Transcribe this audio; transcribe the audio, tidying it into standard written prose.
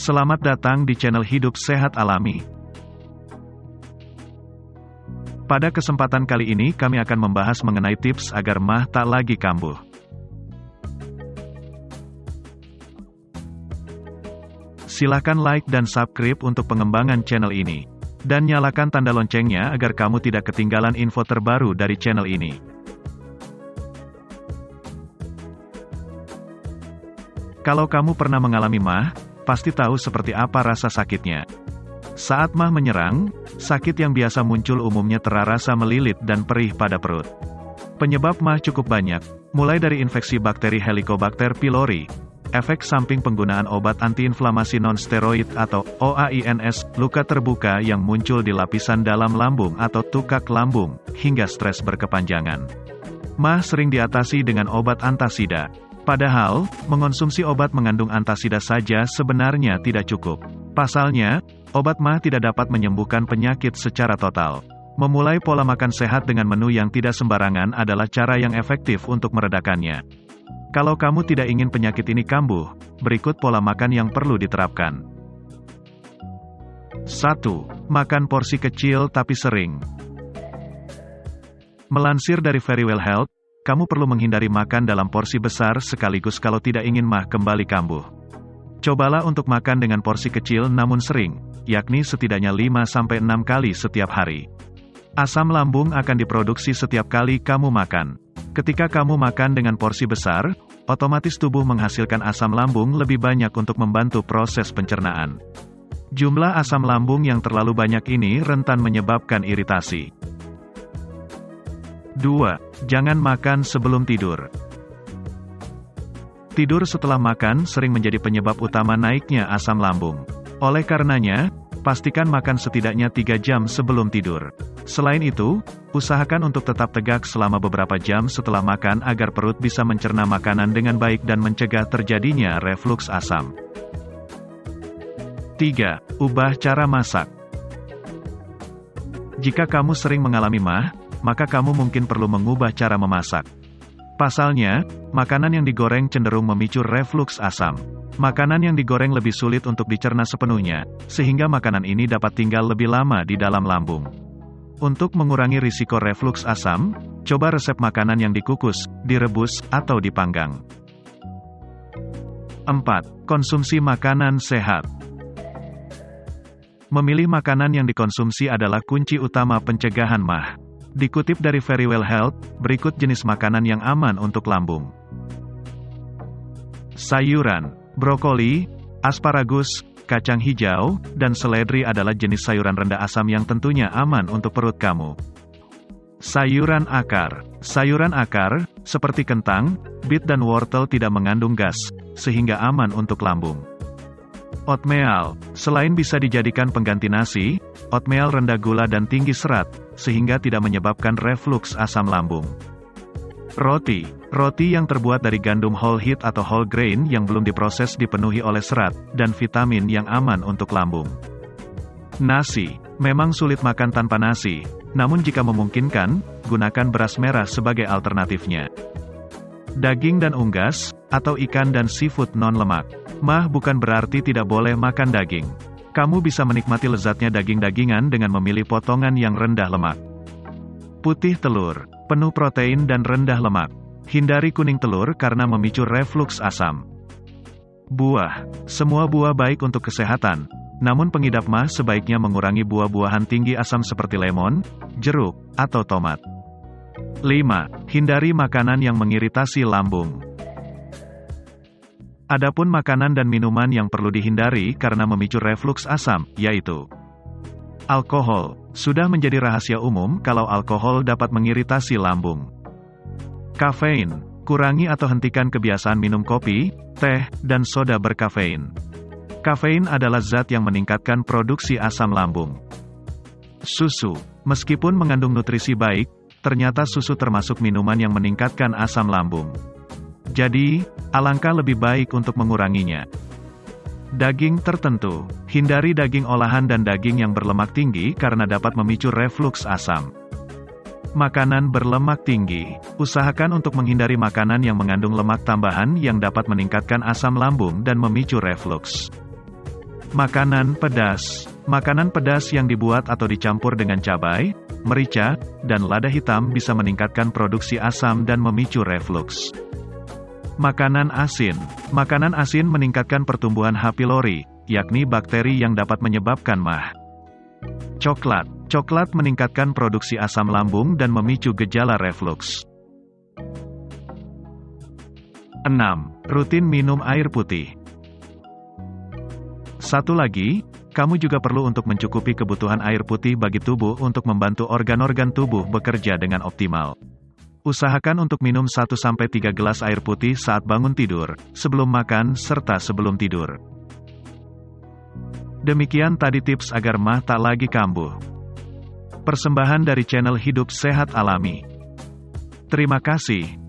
Selamat datang di channel Hidup Sehat Alami. Pada kesempatan kali ini kami akan membahas mengenai tips agar mah tak lagi kambuh. Silahkan like dan subscribe untuk pengembangan channel ini. Dan nyalakan tanda loncengnya agar kamu tidak ketinggalan info terbaru dari channel ini. Kalau kamu pernah mengalami mah, pasti tahu seperti apa rasa sakitnya. Saat mah menyerang, sakit yang biasa muncul umumnya terasa melilit dan perih pada perut. Penyebab mah cukup banyak, mulai dari infeksi bakteri Helicobacter pylori, efek samping penggunaan obat antiinflamasi non-steroid atau OAINS, luka terbuka yang muncul di lapisan dalam lambung atau tukak lambung, hingga stres berkepanjangan. Mah sering diatasi dengan obat antasida. Padahal, mengonsumsi obat mengandung antasida saja sebenarnya tidak cukup. Pasalnya, obat mah tidak dapat menyembuhkan penyakit secara total. Memulai pola makan sehat dengan menu yang tidak sembarangan adalah cara yang efektif untuk meredakannya. Kalau kamu tidak ingin penyakit ini kambuh, berikut pola makan yang perlu diterapkan. 1. Makan porsi kecil tapi sering. Melansir dari Verywell Health, kamu perlu menghindari makan dalam porsi besar sekaligus kalau tidak ingin mah kembali kambuh. Cobalah untuk makan dengan porsi kecil namun sering, yakni setidaknya 5-6 kali setiap hari. Asam lambung akan diproduksi setiap kali kamu makan. Ketika kamu makan dengan porsi besar, otomatis tubuh menghasilkan asam lambung lebih banyak untuk membantu proses pencernaan. Jumlah asam lambung yang terlalu banyak ini rentan menyebabkan iritasi. 2. Jangan makan sebelum tidur. Tidur setelah makan sering menjadi penyebab utama naiknya asam lambung. Oleh karenanya, pastikan makan setidaknya 3 jam sebelum tidur. Selain itu, usahakan untuk tetap tegak selama beberapa jam setelah makan agar perut bisa mencerna makanan dengan baik dan mencegah terjadinya refluks asam. 3. Ubah cara masak. Jika kamu sering mengalami mah, maka kamu mungkin perlu mengubah cara memasak. Pasalnya, makanan yang digoreng cenderung memicu refluks asam. Makanan yang digoreng lebih sulit untuk dicerna sepenuhnya, sehingga makanan ini dapat tinggal lebih lama di dalam lambung. Untuk mengurangi risiko refluks asam, coba resep makanan yang dikukus, direbus, atau dipanggang. 4. Konsumsi makanan sehat. Memilih makanan yang dikonsumsi adalah kunci utama pencegahan mah. Dikutip dari Verywell Health, berikut jenis makanan yang aman untuk lambung. Sayuran, brokoli, asparagus, kacang hijau, dan seledri adalah jenis sayuran rendah asam yang tentunya aman untuk perut kamu. Sayuran akar. Sayuran akar, seperti kentang, bit dan wortel tidak mengandung gas, sehingga aman untuk lambung. Oatmeal. Selain bisa dijadikan pengganti nasi, oatmeal rendah gula dan tinggi serat, sehingga tidak menyebabkan refluks asam lambung. Roti. Roti yang terbuat dari gandum whole wheat atau whole grain yang belum diproses dipenuhi oleh serat dan vitamin yang aman untuk lambung. Nasi. Memang sulit makan tanpa nasi, namun jika memungkinkan, gunakan beras merah sebagai alternatifnya. Daging dan unggas, atau ikan dan seafood non-lemak. Mah bukan berarti tidak boleh makan daging. Kamu bisa menikmati lezatnya daging-dagingan dengan memilih potongan yang rendah lemak. Putih telur, penuh protein dan rendah lemak. Hindari kuning telur karena memicu refluks asam. Buah. Semua buah baik untuk kesehatan, namun pengidap mah sebaiknya mengurangi buah-buahan tinggi asam seperti lemon, jeruk, atau tomat. 5. Hindari makanan yang mengiritasi lambung. Adapun makanan dan minuman yang perlu dihindari karena memicu refluks asam, yaitu alkohol. Sudah menjadi rahasia umum kalau alkohol dapat mengiritasi lambung. Kafein. Kurangi atau hentikan kebiasaan minum kopi, teh, dan soda berkafein. Kafein adalah zat yang meningkatkan produksi asam lambung. Susu. Meskipun mengandung nutrisi baik, ternyata susu termasuk minuman yang meningkatkan asam lambung. Jadi, alangkah lebih baik untuk menguranginya. Daging tertentu. Hindari daging olahan dan daging yang berlemak tinggi karena dapat memicu refluks asam. Makanan berlemak tinggi. Usahakan untuk menghindari makanan yang mengandung lemak tambahan yang dapat meningkatkan asam lambung dan memicu refluks. Makanan pedas. Makanan pedas yang dibuat atau dicampur dengan cabai, merica, dan lada hitam bisa meningkatkan produksi asam dan memicu refluks. Makanan asin. Makanan asin meningkatkan pertumbuhan H. pylori, yakni bakteri yang dapat menyebabkan MAH. Coklat. Coklat meningkatkan produksi asam lambung dan memicu gejala refluks. 6. Rutin minum air putih. Satu lagi, kamu juga perlu untuk mencukupi kebutuhan air putih bagi tubuh untuk membantu organ-organ tubuh bekerja dengan optimal. Usahakan untuk minum 1-3 gelas air putih saat bangun tidur, sebelum makan, serta sebelum tidur. Demikian tadi tips agar MAH tak lagi kambuh. Persembahan dari channel Hidup Sehat Alami. Terima kasih.